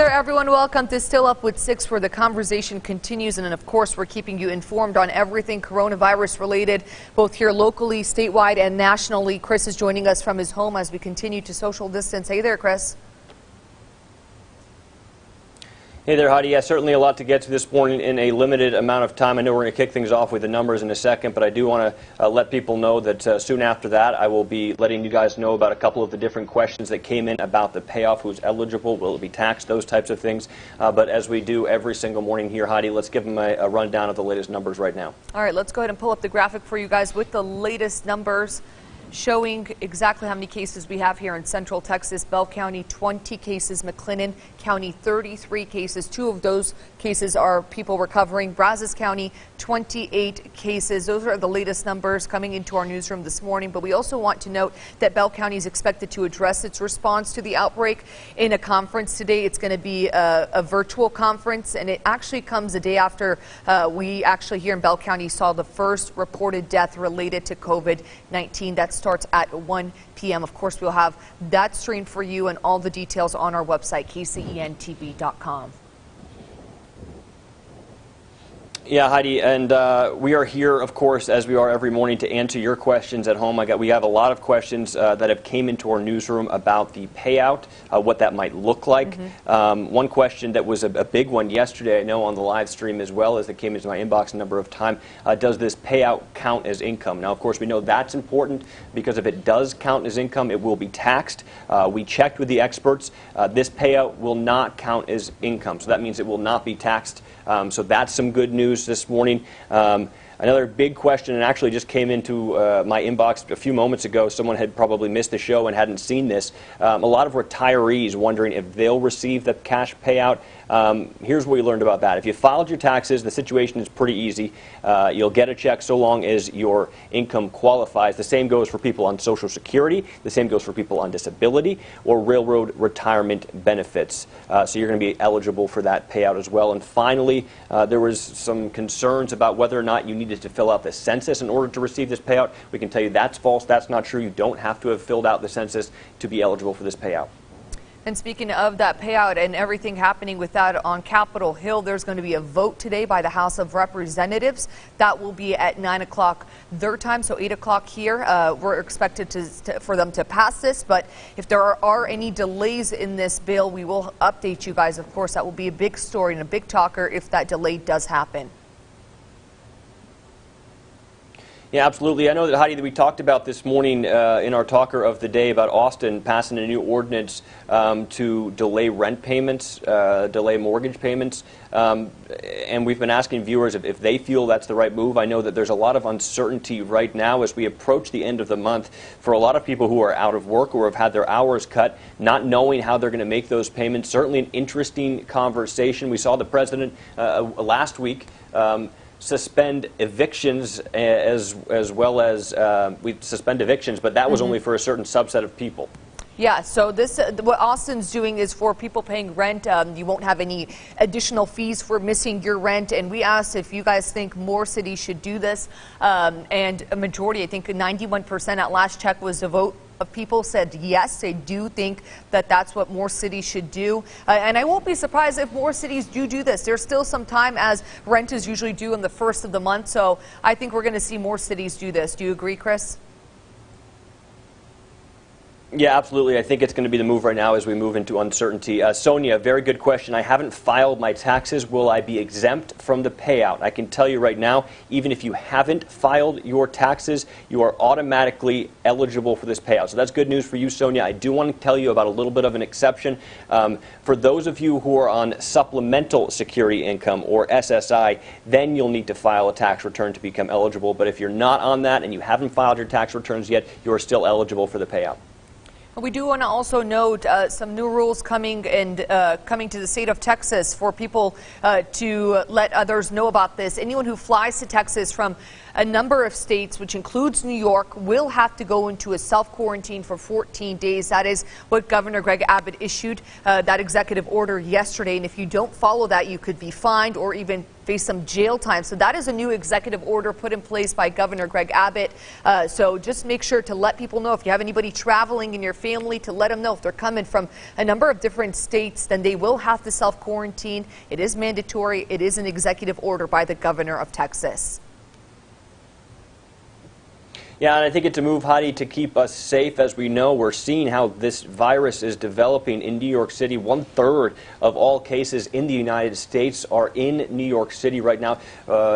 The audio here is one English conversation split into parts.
there, everyone. Welcome to Still Up with 6, where the conversation continues. And of course, we're keeping you informed on everything coronavirus related, both here locally, statewide, and nationally. Chris is joining us from his home as we continue to social distance. Hey there, Chris. Hey there, Heidi. Yeah, certainly a lot to get to this morning in a limited amount of time. I know we're going to kick things off with the numbers in a second, but I do want to let people know that soon after that, I will be letting you guys know about a couple of the different questions that came in about the payoff, who's eligible, will it be taxed, those types of things. But as we do every single morning here, Heidi, let's give them a rundown of the latest numbers right now. All right, let's go ahead and pull up the graphic for you guys with the latest numbers, showing exactly how many cases we have here in Central Texas. Bell County, 20 cases. McLennan County, 33 cases. 2 of those cases are people recovering. Brazos County, 28 cases. Those are the latest numbers coming into our newsroom this morning. But we also want to note that Bell County is expected to address its response to the outbreak in a conference today. It's going to be a virtual conference, and it actually comes a day after we actually here in Bell County saw the first reported death related to COVID-19. That starts at 1 p.m. Of course, we'll have that stream for you and all the details on our website, KCENTV.com. Yeah, Heidi, and we are here, of course, as we are every morning, to answer your questions at home. We have a lot of questions that have came into our newsroom about the payout, what that might look like. One question that was a big one yesterday, I know on the live stream as well, as it came into my inbox a number of times, does this payout count as income? Now, of course, we know that's important because if it does count as income, it will be taxed. We checked with the experts. This payout will not count as income, so that means it will not be taxed. So that's some good news this morning. Another big question, and actually just came into my inbox a few moments ago. Someone had probably missed the show and hadn't seen this. A lot of retirees wondering if they'll receive the cash payout. Here's what we learned about that. If you filed your taxes, the situation is pretty easy. You'll get a check so long as your income qualifies. The same goes for people on Social Security. The same goes for people on disability or railroad retirement benefits. So you're going to be eligible for that payout as well. And finally, there was some concerns about whether or not you needed to fill out the census in order to receive this payout. We can tell you that's false. That's not true. You don't have to have filled out the census to be eligible for this payout. And speaking of that payout and everything happening with that on Capitol Hill, there's going to be a vote today by the House of Representatives. That will be at 9 o'clock their time, so 8 o'clock here. We're expected for them to pass this, but if there are any delays in this bill, we will update you guys. Of course, that will be a big story and a big talker if that delay does happen. Yeah, absolutely. I know that, Heidi, that we talked about this morning in our talker of the day about Austin passing a new ordinance to delay rent payments, delay mortgage payments. And we've been asking viewers if they feel that's the right move. I know that there's a lot of uncertainty right now as we approach the end of the month for a lot of people who are out of work or have had their hours cut, not knowing how they're going to make those payments. Certainly an interesting conversation. We saw the president last week suspend evictions as well as we suspend evictions, but that was only for a certain subset of people. Yeah, so this what Austin's doing is for people paying rent. You won't have any additional fees for missing your rent. And we asked if you guys think more cities should do this. And a majority, I think 91% at last check was a vote of people said yes, they do think that that's what more cities should do. And I won't be surprised if more cities do this. There's still some time, as rent is usually due on the 1st of the month. So I think we're going to see more cities do this. Do you agree, Chris? Yeah, absolutely. I think it's going to be the move right now as we move into uncertainty. Sonia, very good question. I haven't filed my taxes. Will I be exempt from the payout? I can tell you right now, even if you haven't filed your taxes, you are automatically eligible for this payout. So that's good news for you, Sonia. I do want to tell you about a little bit of an exception. For those of you who are on supplemental security income, or SSI, then you'll need to file a tax return to become eligible. But if you're not on that and you haven't filed your tax returns yet, you are still eligible for the payout. We do want to also note some new rules coming to the state of Texas for people to let others know about this. Anyone who flies to Texas from a number of states, which includes New York, will have to go into a self-quarantine for 14 days. That is what Governor Greg Abbott issued that executive order yesterday. And if you don't follow that, you could be fined or even face some jail time. So that is a new executive order put in place by Governor Greg Abbott. So just make sure to let people know if you have anybody traveling in your family, to let them know if they're coming from a number of different states, then they will have to self-quarantine. It is mandatory. It is an executive order by the governor of Texas. Yeah, and I think it's a move, Heidi, to keep us safe. As we know, we're seeing how this virus is developing in New York City. 1/3 of all cases in the United States are in New York City right now,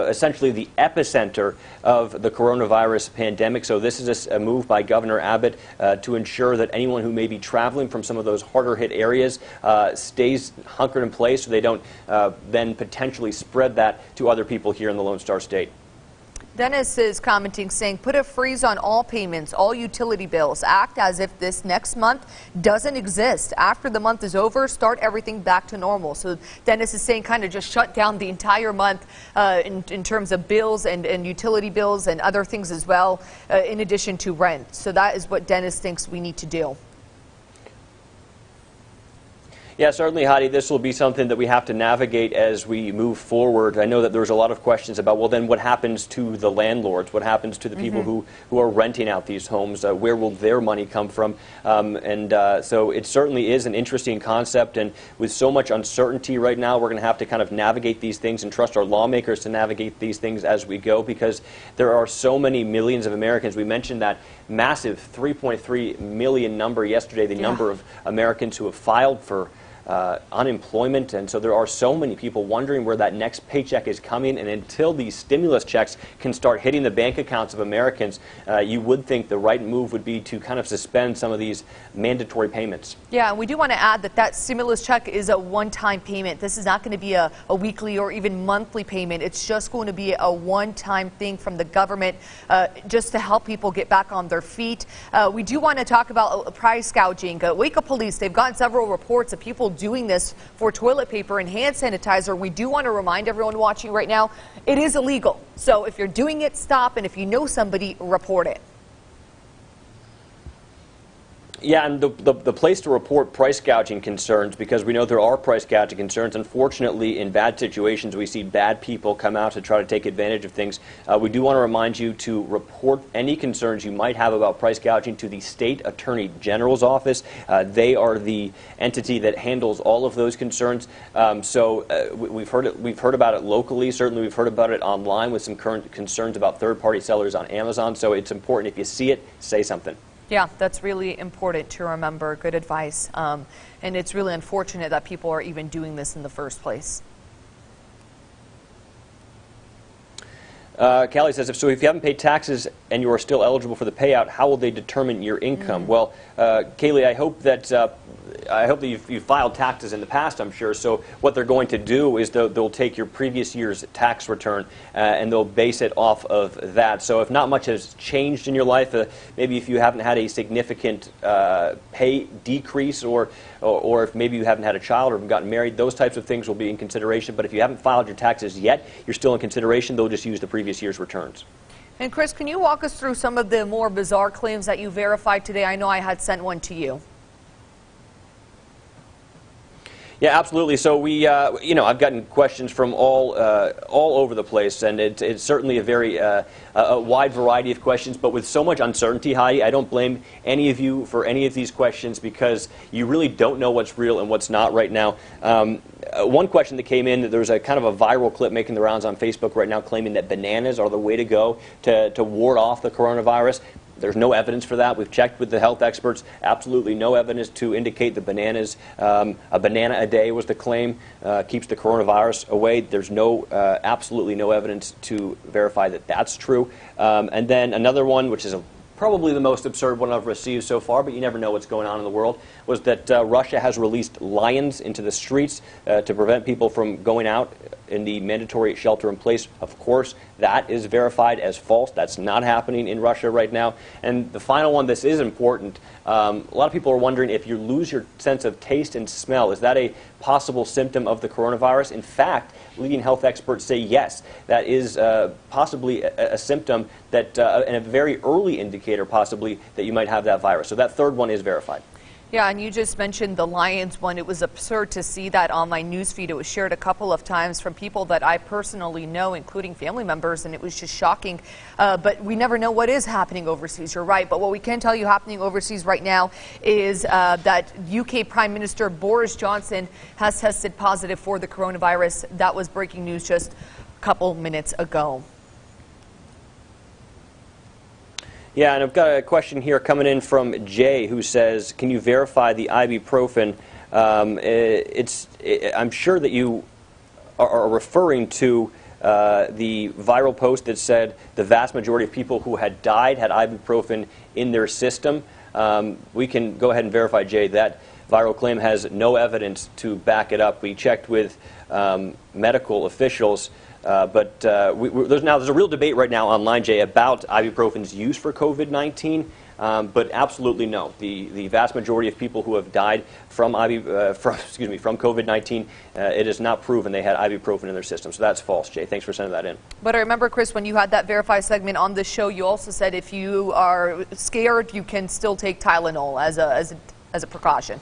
essentially the epicenter of the coronavirus pandemic. So this is a move by Governor Abbott to ensure that anyone who may be traveling from some of those harder hit areas stays hunkered in place so they don't then potentially spread that to other people here in the Lone Star State. Dennis is commenting, saying, put a freeze on all payments, all utility bills. Act as if this next month doesn't exist. After the month is over, start everything back to normal. So Dennis is saying kind of just shut down the entire month in terms of bills and utility bills and other things as well, in addition to rent. So that is what Dennis thinks we need to do. Yeah, certainly, Heidi, this will be something that we have to navigate as we move forward. I know that there's a lot of questions about, well, then what happens to the landlords? What happens to the people who are renting out these homes? Where will their money come from? So it certainly is an interesting concept. And with so much uncertainty right now, we're going to have to kind of navigate these things and trust our lawmakers to navigate these things as we go, because there are so many millions of Americans. We mentioned that massive 3.3 million number yesterday, the number of Americans who have filed for unemployment, and so there are so many people wondering where that next paycheck is coming. And until these stimulus checks can start hitting the bank accounts of Americans, you would think the right move would be to kind of suspend some of these mandatory payments. Yeah, and we do want to add that stimulus check is a one-time payment. This is not going to be a weekly or even monthly payment. It's just going to be a one-time thing from the government, just to help people get back on their feet. We do want to talk about price gouging. Wake Up Police, they've gotten several reports of people doing this for toilet paper and hand sanitizer. We do want to remind everyone watching right now, it is illegal. So if you're doing it, stop, and if you know somebody, report it. Yeah, and the place to report price gouging concerns, because we know there are price gouging concerns. Unfortunately, in bad situations, we see bad people come out to try to take advantage of things. We do want to remind you to report any concerns you might have about price gouging to the State Attorney General's office. They are the entity that handles all of those concerns. We've heard about it locally. Certainly, we've heard about it online with some current concerns about third-party sellers on Amazon. So it's important, if you see it, say something. Yeah, that's really important to remember. Good advice. And it's really unfortunate that people are even doing this in the first place. Callie says, if you haven't paid taxes and you are still eligible for the payout, how will they determine your income? Well, Kaylee, I hope that you've filed taxes in the past, I'm sure. So what they're going to do is they'll take your previous year's tax return and they'll base it off of that. So if not much has changed in your life, maybe if you haven't had a significant pay decrease, or if maybe you haven't had a child or gotten married, those types of things will be in consideration. But if you haven't filed your taxes yet, you're still in consideration. They'll just use the previous year's returns. And Chris, can you walk us through some of the more bizarre claims that you verified today? I know I had sent one to you. Yeah, absolutely. So I've gotten questions from all over the place, and it's certainly a very a wide variety of questions. But with so much uncertainty, Heidi, I don't blame any of you for any of these questions, because you really don't know what's real and what's not right now. One question that came in, there's a kind of a viral clip making the rounds on Facebook right now, claiming that bananas are the way to go to ward off the coronavirus. There's no evidence for that. We've checked with the health experts. Absolutely no evidence to indicate the bananas. A banana a day was the claim, keeps the coronavirus away. There's absolutely no evidence to verify that that's true. And then another one, which is probably the most absurd one I've received so far, but you never know what's going on in the world, was that Russia has released lions into the streets to prevent people from going out in the mandatory shelter-in-place. Of course, that is verified as false. That's not happening in Russia right now. And the final one, this is important. A lot of people are wondering if you lose your sense of taste and smell, is that a possible symptom of the coronavirus? In fact, leading health experts say yes, that is possibly a symptom that, and a very early indicator possibly, that you might have that virus. So that third one is verified. Yeah, and you just mentioned the Lions one. It was absurd to see that on my newsfeed. It was shared a couple of times from people that I personally know, including family members, and it was just shocking. But we never know what is happening overseas. You're right. But what we can tell you happening overseas right now is that UK Prime Minister Boris Johnson has tested positive for the coronavirus. That was breaking news just a couple minutes ago. Yeah, and I've got a question here coming in from Jay, who says, can you verify the ibuprofen? I'm sure that you are referring to the viral post that said the vast majority of people who had died had ibuprofen in their system. We can go ahead and verify, Jay, that viral claim has no evidence to back it up. We checked with medical officials. But there's a real debate right now online, Jay, about ibuprofen's use for COVID-19. But absolutely no. The vast majority of people who have died from COVID-19, it is not proven they had ibuprofen in their system. So that's false, Jay. Thanks for sending that in. But I remember, Chris, when you had that Verify segment on the show, you also said if you are scared, you can still take Tylenol as a precaution.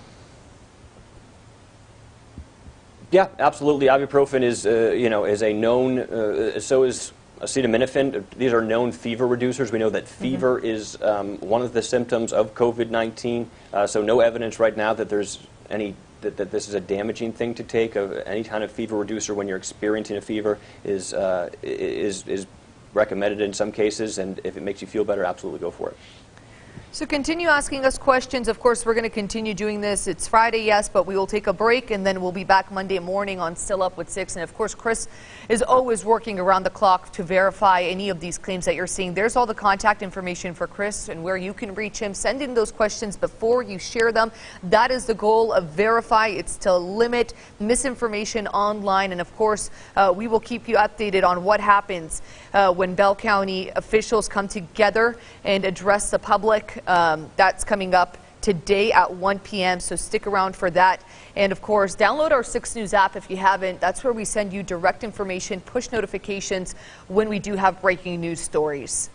Yeah, absolutely. Ibuprofen is a known. So is acetaminophen. These are known fever reducers. We know that fever is one of the symptoms of COVID-19. So no evidence right now that there's that this is a damaging thing to take. Any kind of fever reducer when you're experiencing a fever is recommended in some cases, and if it makes you feel better, absolutely go for it. So continue asking us questions. Of course, we're going to continue doing this. It's Friday, yes, but we will take a break, and then we'll be back Monday morning on Still Up with 6. And, of course, Chris is always working around the clock to verify any of these claims that you're seeing. There's all the contact information for Chris and where you can reach him. Send in those questions before you share them. That is the goal of Verify. It's to limit misinformation online. And, of course, we will keep you updated on what happens when Bell County officials come together and address the public. That's coming up today at 1 p.m., so stick around for that. And, of course, download our 6 News app if you haven't. That's where we send you direct information, push notifications when we do have breaking news stories.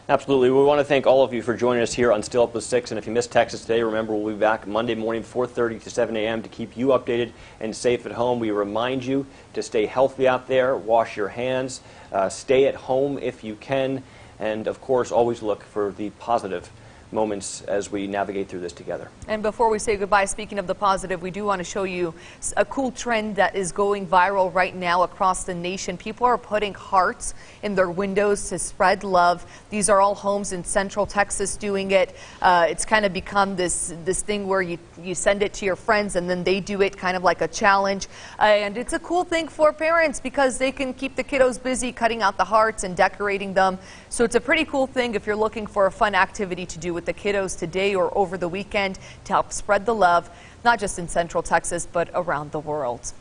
Absolutely. We want to thank all of you for joining us here on Still Up with 6. And if you missed Texas today, remember we'll be back Monday morning, 4:30 to 7 a.m. to keep you updated and safe at home. We remind you to stay healthy out there, wash your hands, stay at home if you can, and, of course, always look for the positive moments as we navigate through this together. And before we say goodbye, speaking of the positive, we do want to show you a cool trend that is going viral right now across the nation. People are putting hearts in their windows to spread love. These are all homes in Central Texas doing it. It's kind of become this thing where you send it to your friends and then they do it kind of like a challenge. And it's a cool thing for parents because they can keep the kiddos busy cutting out the hearts and decorating them. So it's a pretty cool thing if you're looking for a fun activity to do with the kiddos today or over the weekend to help spread the love, not just in Central Texas, but around the world.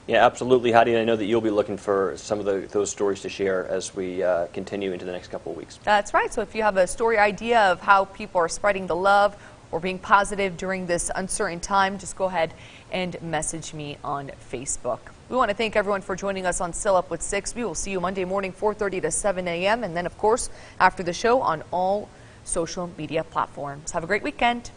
Yeah, absolutely, Heidi. I know that you'll be looking for some of those stories to share as we continue into the next couple of weeks. That's right. So if you have a story idea of how people are spreading the love or being positive during this uncertain time, just go ahead and message me on Facebook. We want to thank everyone for joining us on Still Up with 6. We will see you Monday morning, 4:30 to 7 a.m. And then, of course, after the show on all social media platforms. Have a great weekend.